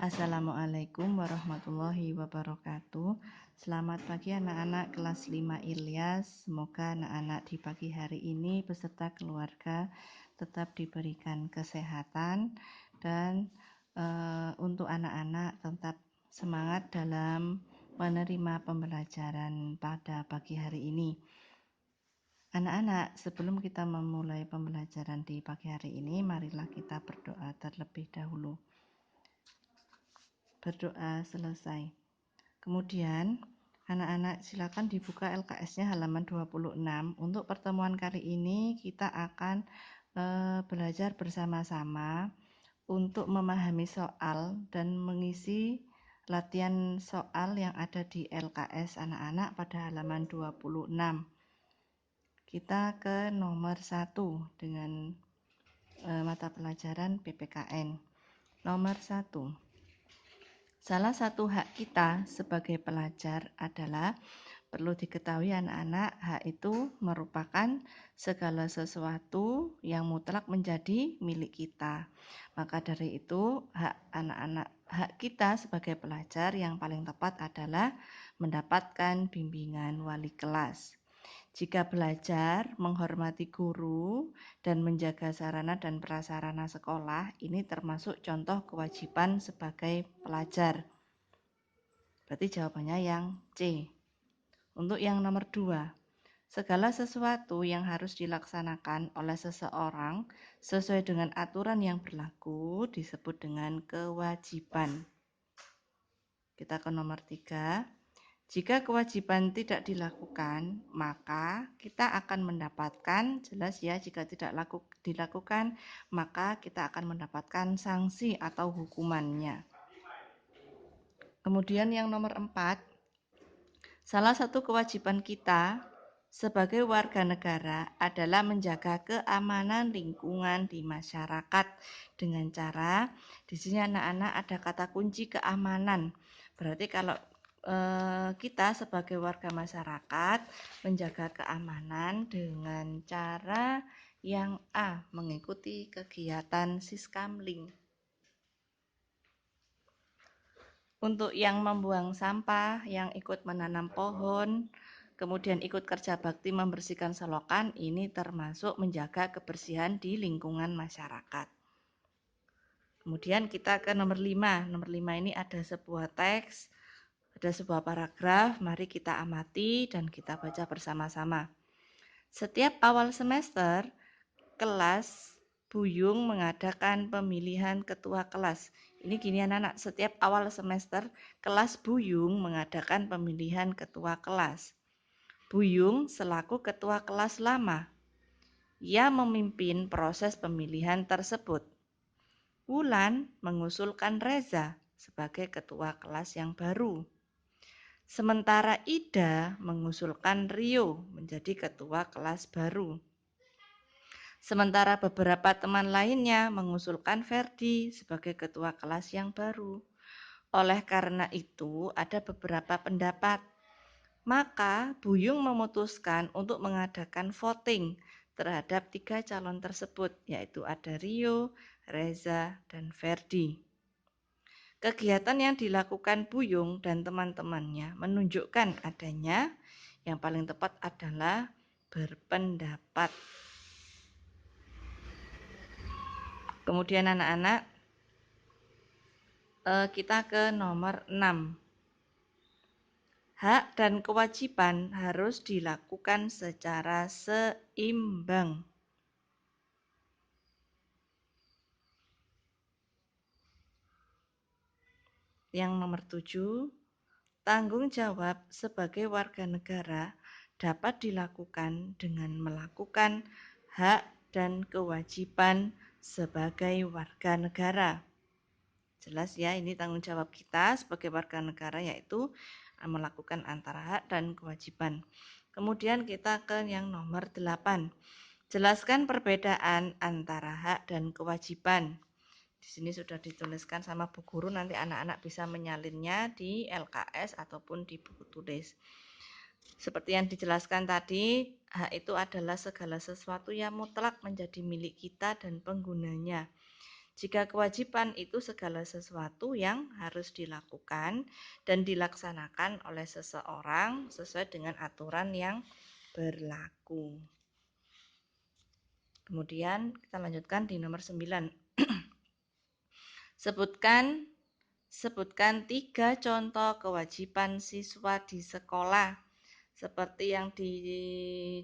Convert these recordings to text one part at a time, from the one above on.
Assalamualaikum warahmatullahi wabarakatuh. Selamat pagi anak-anak kelas 5 Ilyas. Semoga anak-anak di pagi hari ini beserta keluarga tetap diberikan kesehatan dan untuk anak-anak tetap semangat dalam menerima pembelajaran pada pagi hari ini. Anak-anak, sebelum kita memulai pembelajaran di pagi hari ini, marilah kita berdoa terlebih dahulu. Berdoa selesai. Kemudian, anak-anak silakan dibuka LKS-nya halaman 26. Untuk pertemuan kali ini kita akan belajar bersama-sama untuk memahami soal dan mengisi latihan soal yang ada di LKS anak-anak pada halaman 26. Kita ke nomor 1 dengan mata pelajaran PPKN. Nomor 1. Salah satu hak kita sebagai pelajar adalah perlu diketahui anak-anak, hak itu merupakan segala sesuatu yang mutlak menjadi milik kita. Maka dari itu, hak kita sebagai pelajar yang paling tepat adalah mendapatkan bimbingan wali kelas. Jika belajar, menghormati guru, dan menjaga sarana dan prasarana sekolah, ini termasuk contoh kewajiban sebagai pelajar. Berarti jawabannya yang C. Untuk yang nomor 2, segala sesuatu yang harus dilaksanakan oleh seseorang sesuai dengan aturan yang berlaku disebut dengan kewajiban. Kita ke nomor 3. Jika kewajiban tidak dilakukan, maka kita akan mendapatkan, jelas ya, jika tidak dilakukan, maka kita akan mendapatkan sanksi atau hukumannya. Kemudian yang nomor 4, salah satu kewajiban kita sebagai warga negara adalah menjaga keamanan lingkungan di masyarakat dengan cara, di sini anak-anak ada kata kunci keamanan. Berarti kalau kita sebagai warga masyarakat menjaga keamanan dengan cara yang A, mengikuti kegiatan Siskamling. Untuk yang membuang sampah, yang ikut menanam pohon, kemudian ikut kerja bakti membersihkan selokan, ini termasuk menjaga kebersihan di lingkungan masyarakat. Kemudian kita ke nomor 5. Nomor 5 ini ada sebuah teks, ada sebuah paragraf, mari kita amati dan kita baca bersama-sama. Setiap awal semester, kelas Buyung mengadakan pemilihan ketua kelas. Ini gini anak-anak, setiap awal semester, kelas Buyung mengadakan pemilihan ketua kelas. Buyung selaku ketua kelas lama. Ia memimpin proses pemilihan tersebut. Wulan mengusulkan Reza sebagai ketua kelas yang baru. Sementara Ida mengusulkan Rio menjadi ketua kelas baru. Sementara beberapa teman lainnya mengusulkan Ferdi sebagai ketua kelas yang baru. Oleh karena itu, ada beberapa pendapat. Maka Buyung memutuskan untuk mengadakan voting terhadap 3 calon tersebut, yaitu ada Rio, Reza, dan Ferdi. Kegiatan yang dilakukan Buyung dan teman-temannya menunjukkan adanya yang paling tepat adalah berpendapat. Kemudian anak-anak, kita ke nomor 6. Hak dan kewajiban harus dilakukan secara seimbang. Yang nomor 7, tanggung jawab sebagai warga negara dapat dilakukan dengan melakukan hak dan kewajiban sebagai warga negara. Jelas ya, ini tanggung jawab kita sebagai warga negara, yaitu melakukan antara hak dan kewajiban. Kemudian kita ke yang nomor 8. Jelaskan perbedaan antara hak dan kewajiban. Di sini sudah dituliskan sama Bu Guru, nanti anak-anak bisa menyalinnya di LKS ataupun di buku tulis. Seperti yang dijelaskan tadi, hak itu adalah segala sesuatu yang mutlak menjadi milik kita dan penggunanya. Jika kewajiban itu segala sesuatu yang harus dilakukan dan dilaksanakan oleh seseorang sesuai dengan aturan yang berlaku. Kemudian kita lanjutkan di nomor 9. Sebutkan 3 contoh kewajiban siswa di sekolah. Seperti yang di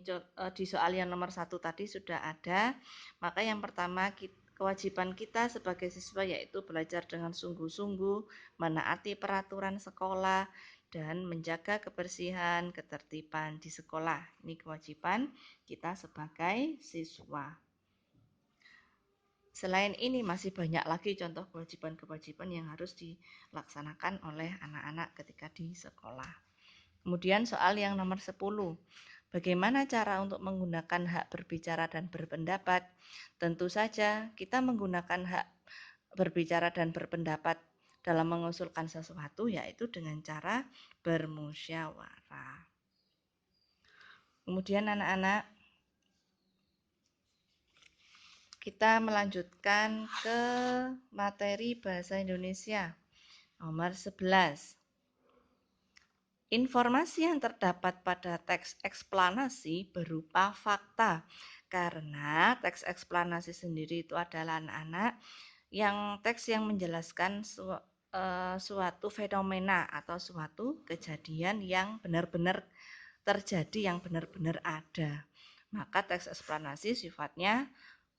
soal yang nomor 1 tadi sudah ada. Maka yang pertama kewajiban kita sebagai siswa yaitu belajar dengan sungguh-sungguh, menaati peraturan sekolah, dan menjaga kebersihan, ketertiban di sekolah. Ini kewajiban kita sebagai siswa. Selain ini masih banyak lagi contoh kewajiban-kewajiban yang harus dilaksanakan oleh anak-anak ketika di sekolah. Kemudian soal yang nomor 10. Bagaimana cara untuk menggunakan hak berbicara dan berpendapat? Tentu saja kita menggunakan hak berbicara dan berpendapat dalam mengusulkan sesuatu yaitu dengan cara bermusyawarah. Kemudian anak-anak, kita melanjutkan ke materi bahasa Indonesia nomor 11. Informasi yang terdapat pada teks eksplanasi berupa fakta. Karena teks eksplanasi sendiri itu adalah anak-anak yang teks yang menjelaskan suatu fenomena atau suatu kejadian yang benar-benar terjadi, yang benar-benar ada. Maka teks eksplanasi sifatnya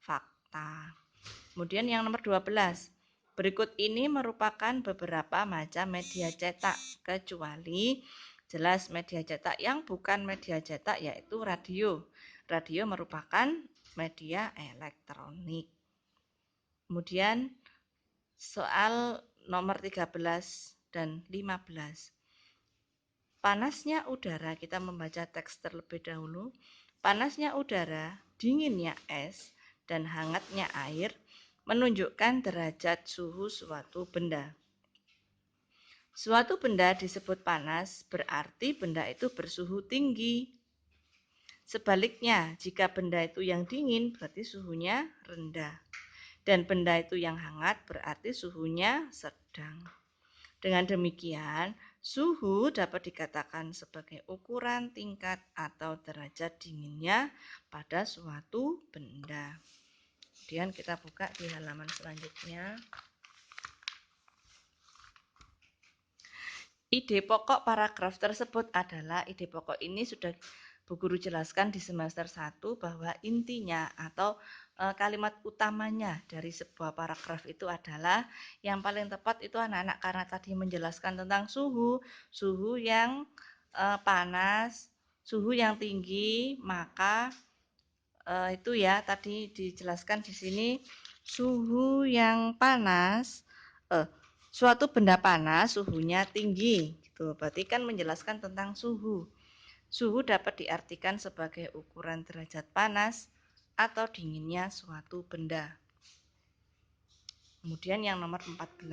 fakta. Kemudian yang nomor 12. Berikut ini merupakan beberapa macam media cetak, kecuali jelas media cetak yang bukan media cetak yaitu radio. Radio merupakan media elektronik. Kemudian soal nomor 13 dan 15. Panasnya udara, kita membaca teks terlebih dahulu. Panasnya udara, dinginnya es, dan hangatnya air menunjukkan derajat suhu suatu benda. Suatu benda disebut panas, berarti benda itu bersuhu tinggi. Sebaliknya, jika benda itu yang dingin, berarti suhunya rendah. Dan benda itu yang hangat, berarti suhunya sedang. Dengan demikian, suhu dapat dikatakan sebagai ukuran tingkat atau derajat dinginnya pada suatu benda. Kemudian kita buka di halaman selanjutnya. Ide pokok paragraf tersebut adalah, ide pokok ini sudah Bu Guru jelaskan di semester 1 bahwa intinya atau kalimat utamanya dari sebuah paragraf itu adalah yang paling tepat itu anak-anak karena tadi menjelaskan tentang suhu yang panas, suhu yang tinggi, maka itu ya tadi dijelaskan di sini suhu yang panas, suatu benda panas suhunya tinggi, gitu. Berarti kan menjelaskan tentang suhu. Suhu dapat diartikan sebagai ukuran derajat panas atau dinginnya suatu benda. Kemudian yang nomor 14.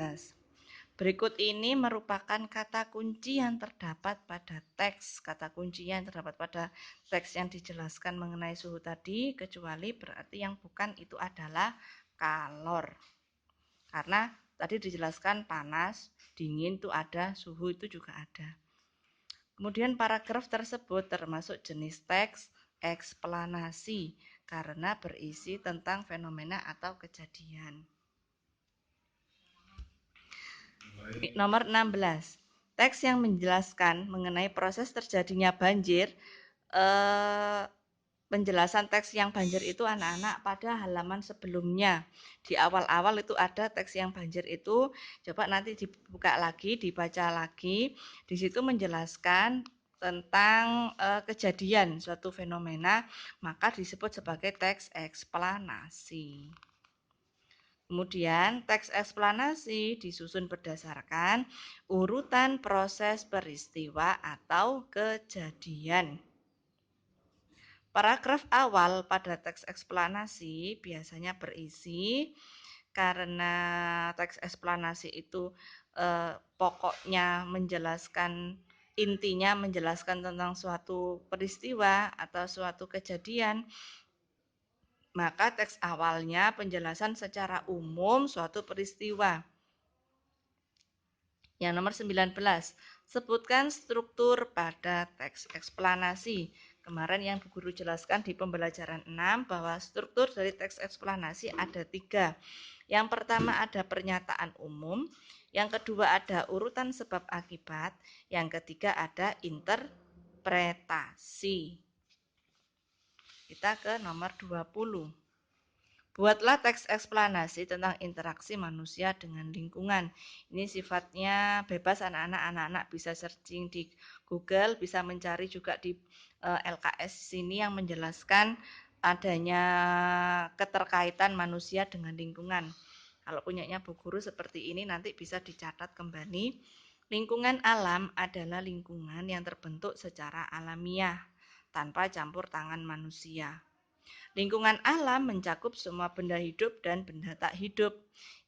Berikut ini merupakan kata kunci yang terdapat pada teks. Kata kunci yang terdapat pada teks yang dijelaskan mengenai suhu tadi, kecuali berarti yang bukan itu adalah kalor. Karena tadi dijelaskan panas, dingin itu ada, suhu itu juga ada. Kemudian paragraf tersebut termasuk jenis teks eksplanasi karena berisi tentang fenomena atau kejadian. Nomor 16. Teks yang menjelaskan mengenai proses terjadinya banjir. Penjelasan teks yang banjir itu anak-anak pada halaman sebelumnya. Di awal-awal itu ada teks yang banjir itu. Coba nanti dibuka lagi, dibaca lagi. Di situ menjelaskan tentang kejadian suatu fenomena, maka disebut sebagai teks eksplanasi. Kemudian teks eksplanasi disusun berdasarkan urutan proses peristiwa atau kejadian. Paragraf awal pada teks eksplanasi biasanya berisi, karena teks eksplanasi itu pokoknya menjelaskan, intinya menjelaskan tentang suatu peristiwa atau suatu kejadian, Maka teks awalnya penjelasan secara umum suatu peristiwa. Yang nomor 19, sebutkan struktur pada teks eksplanasi. Kemarin yang Bu Guru jelaskan di pembelajaran 6 bahwa struktur dari teks eksplanasi ada 3. Yang pertama ada pernyataan umum, yang kedua ada urutan sebab akibat, yang ketiga ada interpretasi. Kita ke nomor 20. Buatlah teks eksplanasi tentang interaksi manusia dengan lingkungan. Ini sifatnya bebas, anak-anak bisa searching di Google, bisa mencari juga di LKS sini yang menjelaskan adanya keterkaitan manusia dengan lingkungan. Kalau punyanya Bu Guru seperti ini nanti bisa dicatat kembali. Lingkungan alam adalah lingkungan yang terbentuk secara alamiah tanpa campur tangan manusia. Lingkungan alam mencakup semua benda hidup dan benda tak hidup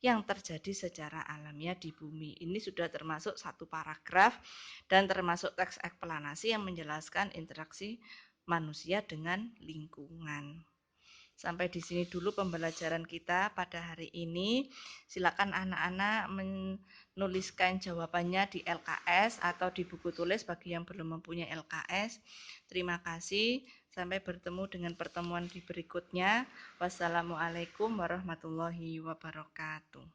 yang terjadi secara alamiah di bumi. Ini sudah termasuk satu paragraf dan termasuk teks eksplanasi yang menjelaskan interaksi manusia dengan lingkungan. Sampai di sini dulu pembelajaran kita pada hari ini. Silakan anak-anak menuliskan jawabannya di LKS atau di buku tulis bagi yang belum mempunyai LKS. Terima kasih. Sampai bertemu dengan pertemuan di berikutnya. Wassalamualaikum warahmatullahi wabarakatuh.